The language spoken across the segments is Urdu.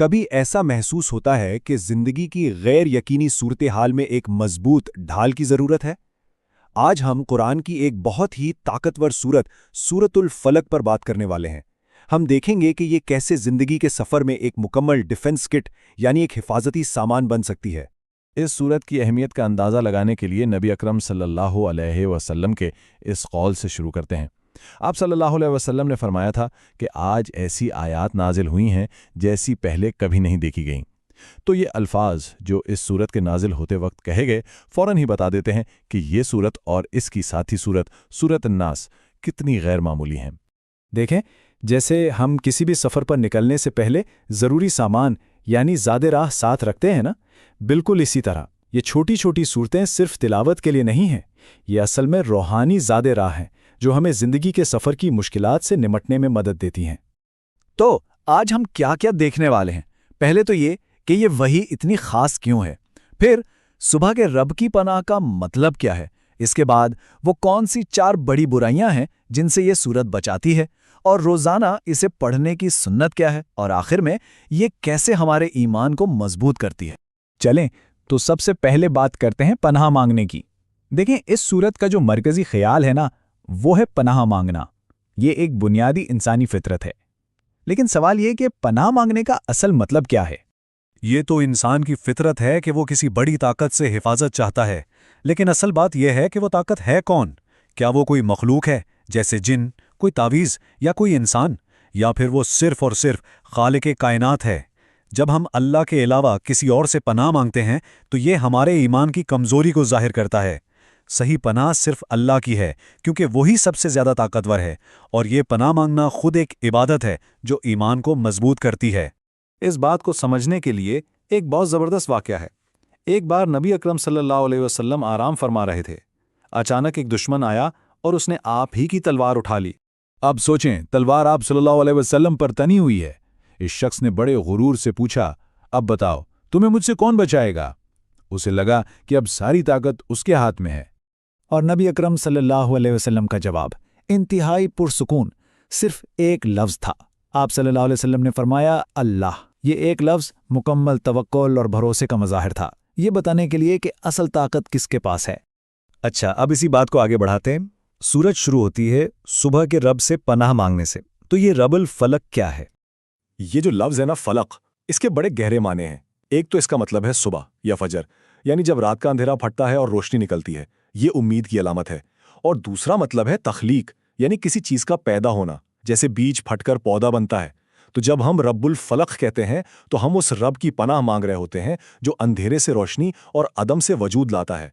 کبھی ایسا محسوس ہوتا ہے کہ زندگی کی غیر یقینی صورتحال میں ایک مضبوط ڈھال کی ضرورت ہے؟ آج ہم قرآن کی ایک بہت ہی طاقتور سورۃ الفلق پر بات کرنے والے ہیں۔ ہم دیکھیں گے کہ یہ کیسے زندگی کے سفر میں ایک مکمل ڈیفنس کٹ یعنی ایک حفاظتی سامان بن سکتی ہے۔ اس سورت کی اہمیت کا اندازہ لگانے کے لیے نبی اکرم صلی اللہ علیہ وسلم کے اس قول سے شروع کرتے ہیں۔ آپ صلی اللہ علیہ وسلم نے فرمایا تھا کہ آج ایسی آیات نازل ہوئی ہیں جیسی پہلے کبھی نہیں دیکھی گئیں۔ تو یہ الفاظ جو اس سورت کے نازل ہوتے وقت کہے گئے فوراً ہی بتا دیتے ہیں کہ یہ سورت اور اس کی ساتھی سورت الناس کتنی غیر معمولی ہیں۔ دیکھیں، جیسے ہم کسی بھی سفر پر نکلنے سے پہلے ضروری سامان یعنی زاد راہ ساتھ رکھتے ہیں نا، بالکل اسی طرح یہ چھوٹی چھوٹی صورتیں صرف تلاوت کے لیے نہیں ہیں، یہ اصل میں روحانی زاد راہ ہیں جو ہمیں زندگی کے سفر کی مشکلات سے نمٹنے میں مدد دیتی ہیں۔ تو آج ہم کیا کیا دیکھنے والے ہیں؟ پہلے تو یہ کہ یہ وحی اتنی خاص کیوں ہے، پھر صبح کے رب کی پناہ کا مطلب کیا ہے، اس کے بعد وہ کون سی 4 بڑی برائیاں ہیں جن سے یہ سورت بچاتی ہے، اور روزانہ اسے پڑھنے کی سنت کیا ہے، اور آخر میں یہ کیسے ہمارے ایمان کو مضبوط کرتی ہے۔ چلیں تو سب سے پہلے بات کرتے ہیں پناہ مانگنے کی۔ دیکھیں، اس سورت کا جو مرکزی خیال ہے نا، وہ ہے پناہ مانگنا۔ یہ ایک بنیادی انسانی فطرت ہے، لیکن سوال یہ کہ پناہ مانگنے کا اصل مطلب کیا ہے؟ یہ تو انسان کی فطرت ہے کہ وہ کسی بڑی طاقت سے حفاظت چاہتا ہے، لیکن اصل بات یہ ہے کہ وہ طاقت ہے کون؟ کیا وہ کوئی مخلوق ہے جیسے جن، کوئی تعویذ یا کوئی انسان، یا پھر وہ صرف اور صرف خالق کائنات ہے؟ جب ہم اللہ کے علاوہ کسی اور سے پناہ مانگتے ہیں تو یہ ہمارے ایمان کی کمزوری کو ظاہر کرتا ہے۔ صحیح پناہ صرف اللہ کی ہے، کیونکہ وہی سب سے زیادہ طاقتور ہے، اور یہ پناہ مانگنا خود ایک عبادت ہے جو ایمان کو مضبوط کرتی ہے۔ اس بات کو سمجھنے کے لیے ایک بہت زبردست واقعہ ہے۔ ایک بار نبی اکرم صلی اللہ علیہ وسلم آرام فرما رہے تھے، اچانک ایک دشمن آیا اور اس نے آپ ہی کی تلوار اٹھا لی۔ اب سوچیں، تلوار آپ صلی اللہ علیہ وسلم پر تنی ہوئی ہے۔ اس شخص نے بڑے غرور سے پوچھا، اب بتاؤ تمہیں مجھ سے کون بچائے گا؟ اسے لگا کہ اب ساری طاقت اس کے ہاتھ میں ہے۔ اور نبی اکرم صلی اللہ علیہ وسلم کا جواب انتہائی پرسکون، صرف ایک لفظ تھا۔ آپ صلی اللہ علیہ وسلم نے فرمایا اللہ۔ یہ ایک لفظ مکمل توکل اور بھروسے کا مظاہر تھا، یہ بتانے کے لیے کہ اصل طاقت کس کے پاس ہے۔ اچھا، اب اسی بات کو آگے بڑھاتے ہیں۔ سورج شروع ہوتی ہے صبح کے رب سے پناہ مانگنے سے، تو یہ رب الفلق کیا ہے؟ یہ جو لفظ ہے نا فلق، اس کے بڑے گہرے معنی ہیں۔ ایک تو اس کا مطلب ہے صبح یا فجر، یعنی جب رات کا اندھیرا پھٹتا ہے اور روشنی نکلتی ہے، یہ امید کی علامت ہے۔ اور دوسرا مطلب ہے تخلیق، یعنی کسی چیز کا پیدا ہونا، جیسے بیج پھٹ کر پودا بنتا ہے۔ تو جب ہم رب الفلق کہتے ہیں تو ہم اس رب کی پناہ مانگ رہے ہوتے ہیں جو اندھیرے سے روشنی اور عدم سے وجود لاتا ہے۔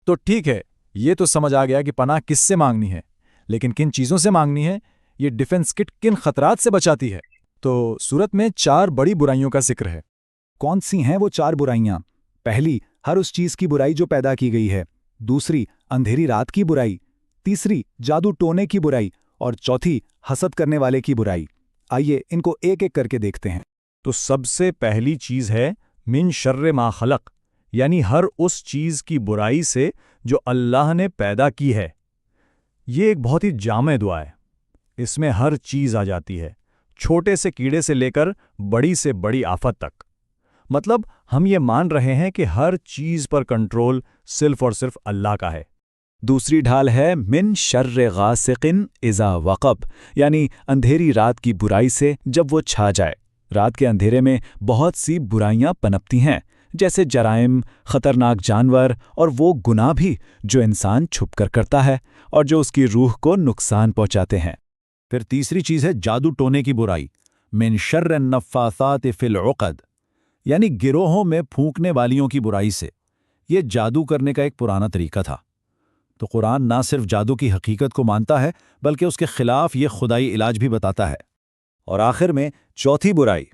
تو ٹھیک ہے، یہ تو سمجھ آ گیا کہ پناہ کس سے مانگنی ہے، لیکن کن چیزوں سے مانگنی ہے؟ یہ ڈیفنس کٹ کن خطرات سے بچاتی ہے؟ تو سورت میں 4 بڑی برائیوں کا ذکر ہے۔ کون سی ہیں وہ 4 برائیاں؟ پہلی، ہر اس چیز کی برائی جو پیدا کی گئی ہے۔ دوسری، اندھیری رات کی برائی۔ تیسری، جادو ٹونے کی برائی۔ اور چوتھی، حسد کرنے والے کی برائی۔ آئیے ان کو ایک ایک کر کے دیکھتے ہیں۔ تو سب سے پہلی چیز ہے من شر ما خلق، یعنی ہر اس چیز کی برائی سے جو اللہ نے پیدا کی ہے۔ یہ ایک بہت ہی جامع دعا ہے، اس میں ہر چیز آ جاتی ہے، چھوٹے سے کیڑے سے لے کر بڑی سے بڑی آفت تک۔ مطلب ہم یہ مان رہے ہیں کہ ہر چیز پر کنٹرول صرف اور صرف اللہ کا ہے۔ دوسری ڈھال ہے من شر غاسق اذا وقب، یعنی اندھیری رات کی برائی سے جب وہ چھا جائے۔ رات کے اندھیرے میں بہت سی برائیاں پنپتی ہیں، جیسے جرائم، خطرناک جانور اور وہ گناہ بھی جو انسان چھپ کر کرتا ہے اور جو اس کی روح کو نقصان پہنچاتے ہیں۔ پھر تیسری چیز ہے جادو ٹونے کی برائی، من شر النفاثات فی العقد، یعنی گروہوں میں پھونکنے والیوں کی برائی سے۔ یہ جادو کرنے کا ایک پرانا طریقہ تھا۔ تو قرآن نہ صرف جادو کی حقیقت کو مانتا ہے بلکہ اس کے خلاف یہ خدائی علاج بھی بتاتا ہے۔ اور آخر میں چوتھی برائی،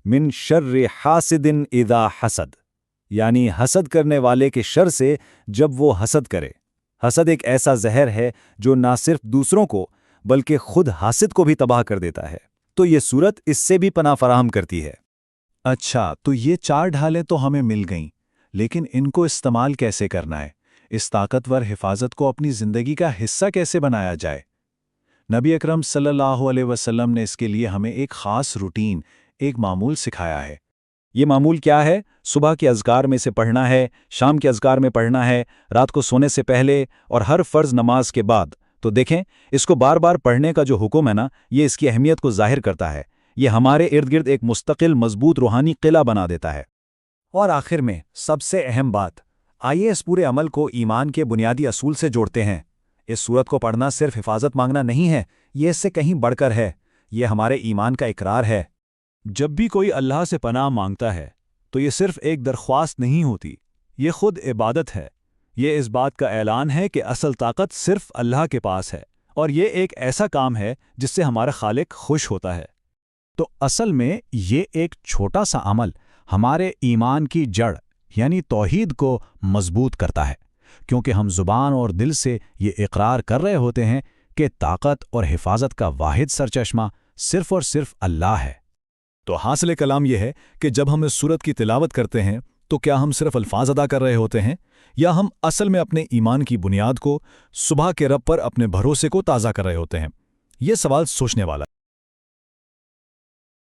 من شر حاسد اذا حسد، یعنی حسد کرنے والے کے شر سے جب وہ حسد کرے۔ حسد ایک ایسا زہر ہے جو نہ صرف دوسروں کو بلکہ خود حاسد کو بھی تباہ کر دیتا ہے۔ تو یہ سورت اس سے بھی پناہ فراہم کرتی ہے۔ اچھا، تو یہ 4 ڈھالیں تو ہمیں مل گئیں، لیکن ان کو استعمال کیسے کرنا ہے؟ اس طاقتور حفاظت کو اپنی زندگی کا حصہ کیسے بنایا جائے؟ نبی اکرم صلی اللہ علیہ وسلم نے اس کے لیے ہمیں ایک خاص روٹین، ایک معمول سکھایا ہے۔ یہ معمول کیا ہے؟ صبح کے اذکار میں سے پڑھنا ہے، شام کے اذکار میں پڑھنا ہے، رات کو سونے سے پہلے اور ہر فرض نماز کے بعد۔ تو دیکھیں، اس کو بار بار پڑھنے کا جو حکم ہے نا، یہ اس کی اہمیت کو ظاہر کرتا ہے۔ یہ ہمارے ارد گرد ایک مستقل مضبوط روحانی قلعہ بنا دیتا ہے۔ اور آخر میں سب سے اہم بات، آئیے اس پورے عمل کو ایمان کے بنیادی اصول سے جوڑتے ہیں۔ اس سورت کو پڑھنا صرف حفاظت مانگنا نہیں ہے، یہ اس سے کہیں بڑھ کر ہے، یہ ہمارے ایمان کا اقرار ہے۔ جب بھی کوئی اللہ سے پناہ مانگتا ہے تو یہ صرف ایک درخواست نہیں ہوتی، یہ خود عبادت ہے۔ یہ اس بات کا اعلان ہے کہ اصل طاقت صرف اللہ کے پاس ہے، اور یہ ایک ایسا کام ہے جس سے ہمارا خالق خوش ہوتا ہے۔ تو اصل میں یہ ایک چھوٹا سا عمل ہمارے ایمان کی جڑ یعنی توحید کو مضبوط کرتا ہے، کیونکہ ہم زبان اور دل سے یہ اقرار کر رہے ہوتے ہیں کہ طاقت اور حفاظت کا واحد سرچشمہ صرف اور صرف اللہ ہے۔ تو حاصل کلام یہ ہے کہ جب ہم اس سورت کی تلاوت کرتے ہیں تو کیا ہم صرف الفاظ ادا کر رہے ہوتے ہیں، یا ہم اصل میں اپنے ایمان کی بنیاد کو، صبح کے رب پر اپنے بھروسے کو تازہ کر رہے ہوتے ہیں؟ یہ سوال سوچنے والا ہے۔